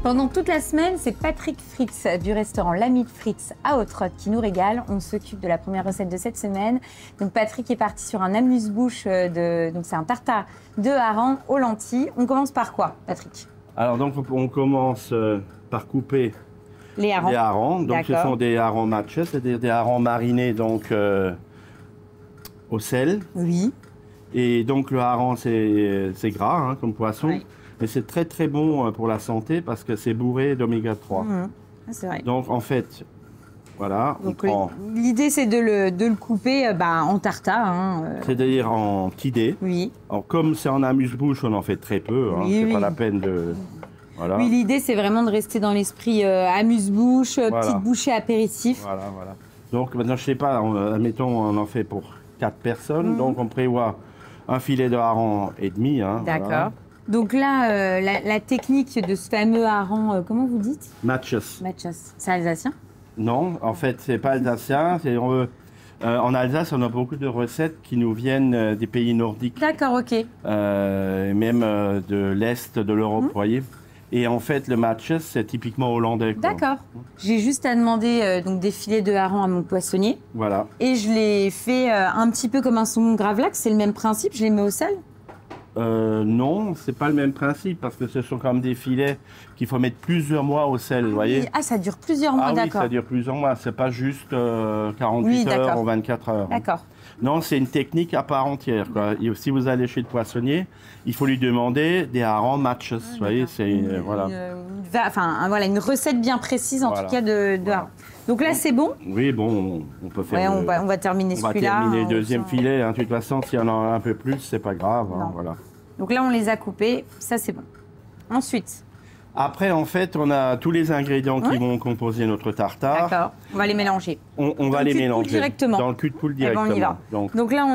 Pendant toute la semaine, c'est Patrick Fritz du restaurant L'Ami de Fritz à Hauts-de-Roth qui nous régale. On s'occupe de la première recette de cette semaine. Donc Patrick est parti sur un amuse-bouche donc c'est un tartare de hareng aux lentilles. On commence par quoi, Patrick? Alors donc on commence par couper les harengs. Donc ce sont des harengs match, c'est-à-dire des harengs marinés donc au sel. Oui. Et donc le hareng c'est gras hein, comme poisson. Oui. Mais c'est très très bon pour la santé parce que c'est bourré d'oméga 3. C'est vrai. Donc en fait, voilà, donc, l'idée c'est de le couper en tartare. Hein, C'est-à-dire en petits dés. Oui. Alors comme c'est en amuse-bouche, on en fait très peu. Hein, oui, c'est pas la peine de... Voilà. Oui, l'idée c'est vraiment de rester dans l'esprit amuse-bouche, petite bouchée apéritif. Voilà, voilà. Donc maintenant je sais pas, admettons on en fait pour 4 personnes. Donc on prévoit un filet de hareng et demi. Hein, d'accord. Voilà. Donc là, la technique de ce fameux hareng, comment vous dites? Matches. Matches. C'est alsacien? Non, en fait, c'est pas alsacien. En Alsace, on a beaucoup de recettes qui nous viennent des pays nordiques. D'accord, ok. Même de l'Est de l'Europe, vous voyez. Et en fait, le matches, c'est typiquement hollandais. D'accord. J'ai juste à demander donc des filets de hareng à mon poissonnier. Voilà. Et je les fais un petit peu comme un saumon gravlax. C'est le même principe, je les mets au sel? Non, c'est pas le même principe parce que ce sont comme des filets qu'il faut mettre plusieurs mois au sel, vous voyez. Ah, ça dure plusieurs mois, d'accord. Oui, ça dure plusieurs mois. C'est pas juste 48 heures ou 24 heures. D'accord. Non, c'est une technique à part entière, quoi. Et si vous allez chez le poissonnier, il faut lui demander des harengs matches, vous voyez. C'est voilà. Voilà, une recette bien précise en tout cas de hareng. Donc là, c'est bon? Oui, bon, on peut faire. Ouais, on va terminer celui-là. On va terminer le deuxième filet. Hein. De toute façon, s'il y en a un peu plus, c'est pas grave. Hein, voilà. Donc là, on les a coupés. Ça, c'est bon. Ensuite. Après, en fait, on a tous les ingrédients qui vont composer notre tartare. D'accord. On va les mélanger. On va les mélanger directement. dans le cul de poule directement. On y va. Donc là,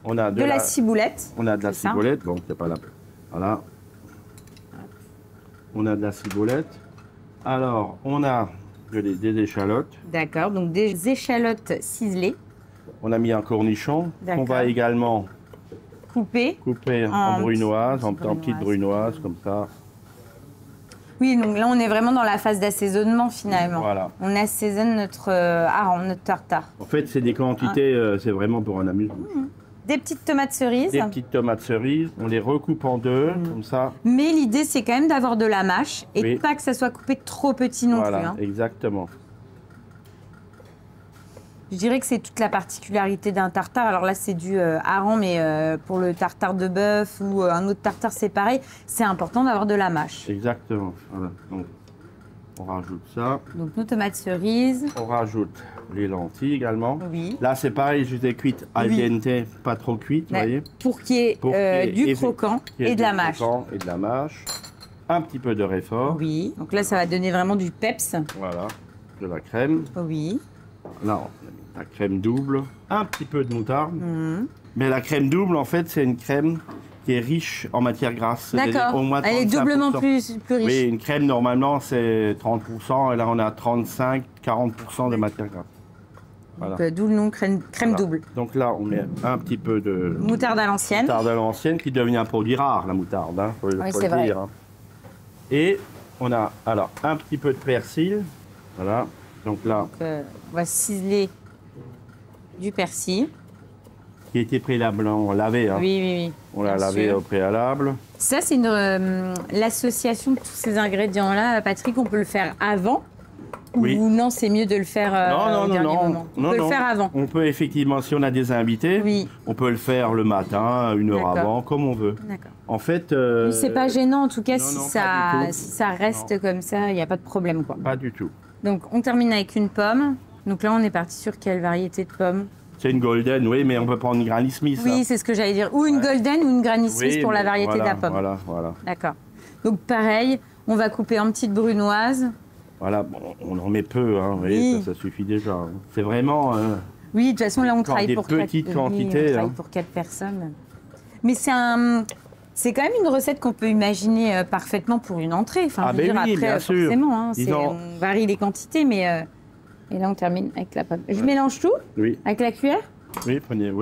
on a de la ciboulette. On a de la ciboulette. Bon, c'est pas là. Voilà. On a de la ciboulette. Alors, on a des échalotes. D'accord, donc des échalotes ciselées. On a mis un cornichon qu'on va également couper en brunoise, en petites brunoises comme ça. Oui, donc là on est vraiment dans la phase d'assaisonnement finalement. Voilà. On assaisonne notre hareng, notre tartare. En fait, c'est des quantités, c'est vraiment pour un amuse-bouche. Des petites tomates cerises. Des petites tomates cerises, on les recoupe en deux, comme ça. Mais l'idée, c'est quand même d'avoir de la mâche et pas que ça soit coupé trop petit non plus. Hein. Exactement. Je dirais que c'est toute la particularité d'un tartare. Alors là, c'est du hareng, mais pour le tartare de bœuf ou un autre tartare, c'est pareil. C'est important d'avoir de la mâche. Exactement. Voilà. Donc, on rajoute ça. Donc nos tomates cerises. On rajoute les lentilles également. Oui. Là, c'est pareil, je les ai cuites al dente, pas trop cuites, vous voyez. Pour qu'il y ait du croquant et de la mâche. Et de la mâche. Un petit peu de réfort. Oui. Donc là, ça va donner vraiment du peps. Voilà. De la crème. Oui. Là, on a mis la crème double. Un petit peu de moutarde. Mais la crème double, en fait, c'est une crème qui est riche en matière grasse. D'accord. Elle est doublement plus riche. Oui, une crème, normalement, c'est 30%. Et là, on a 35-40% de matière grasse. Voilà. D'où le nom crème double. Donc là, on met un petit peu de... Moutarde à l'ancienne. Moutarde à l'ancienne, qui devient un produit rare, la moutarde. Hein, faut c'est vrai. dire, hein. Et on a alors un petit peu de persil. Voilà. Donc là... on va ciseler du persil. Qui a été préalablement lavé. Hein. Oui. On l'a lavé au préalable. Ça, c'est l'association de tous ces ingrédients-là. Patrick, on peut le faire avant ou non, c'est mieux de le faire au dernier moment? On peut le faire avant. On peut effectivement, si on a des invités, on peut le faire le matin, 1 heure avant, comme on veut. D'accord. En fait... c'est pas gênant, en tout cas, si ça reste comme ça, il n'y a pas de problème, quoi. Pas du tout. Donc, on termine avec une pomme. Donc là, on est parti sur quelle variété de pommes? C'est une golden, oui, mais on peut prendre une Granny Smith. Oui, c'est ce que j'allais dire. Ou une golden ou une Granny Smith pour la variété de la pomme. Voilà. D'accord. Donc pareil, on va couper en petites brunoises. Voilà, bon, on en met peu, hein, vous voyez, ça suffit déjà. Hein. C'est vraiment... oui, de toute façon, là, on travaille pour petites quantités. On travaille pour 4 personnes. Mais c'est quand même une recette qu'on peut imaginer parfaitement pour une entrée. Enfin, je veux dire, après, bien sûr. Forcément, hein, on varie les quantités, mais... Et là, on termine avec la pomme. Je mélange tout? Oui. Avec la cuillère? Oui, prenez,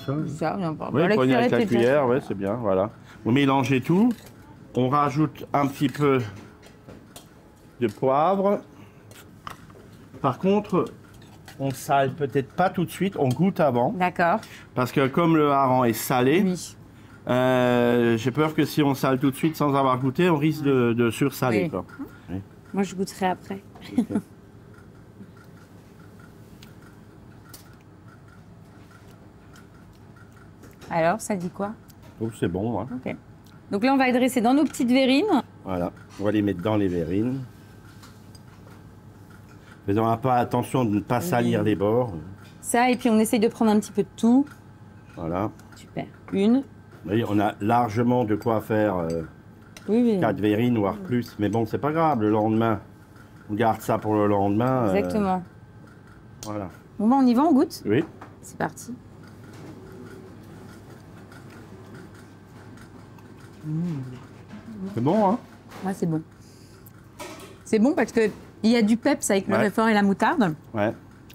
ça. Ça, n'importe. Oui, prenez avec la cuillère, c'est bien, voilà. Vous mélangez tout. On rajoute un petit peu de poivre. Par contre, on sale peut-être pas tout de suite, on goûte avant. D'accord. Parce que comme le hareng est salé, Oui. j'ai peur que si on sale tout de suite sans avoir goûté, on risque de sursaler. Oui. Quoi. Oui. Moi, je goûterai après. Ok. Alors, ça dit quoi? Oh, c'est bon. Hein. Ok. Donc là, on va les dresser dans nos petites verrines. Voilà, on va les mettre dans les verrines. Faisons un peu attention de ne pas salir les bords. Ça, et puis on essaye de prendre un petit peu de tout. Voilà. Super. Une. Vous voyez, on a largement de quoi faire Oui, oui. 4 verrines, voire plus. Mais bon, c'est pas grave, le lendemain, on garde ça pour le lendemain. Exactement. Voilà. Bon, bah, on y va, on goûte. Oui. C'est parti. C'est bon, hein? Ouais, c'est bon. C'est bon parce qu'il y a du peps avec le Ouais. réfort et la moutarde. Ouais.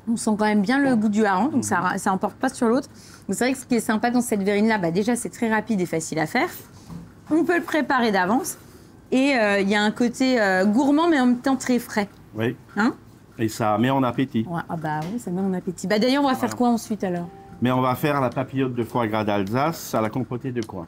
On sent quand même bien le goût du hareng, donc ça emporte pas sur l'autre. Donc c'est vrai que ce qui est sympa dans cette verrine-là, bah déjà c'est très rapide et facile à faire. On peut le préparer d'avance. Et il y a un côté gourmand mais en même temps très frais. Oui. Hein? Et ça met en appétit. Ouais, ah bah oui, ça met en appétit. Bah d'ailleurs, on va faire quoi ensuite alors? Mais on va faire la papillote de foie gras d'Alsace à la compotée de coin.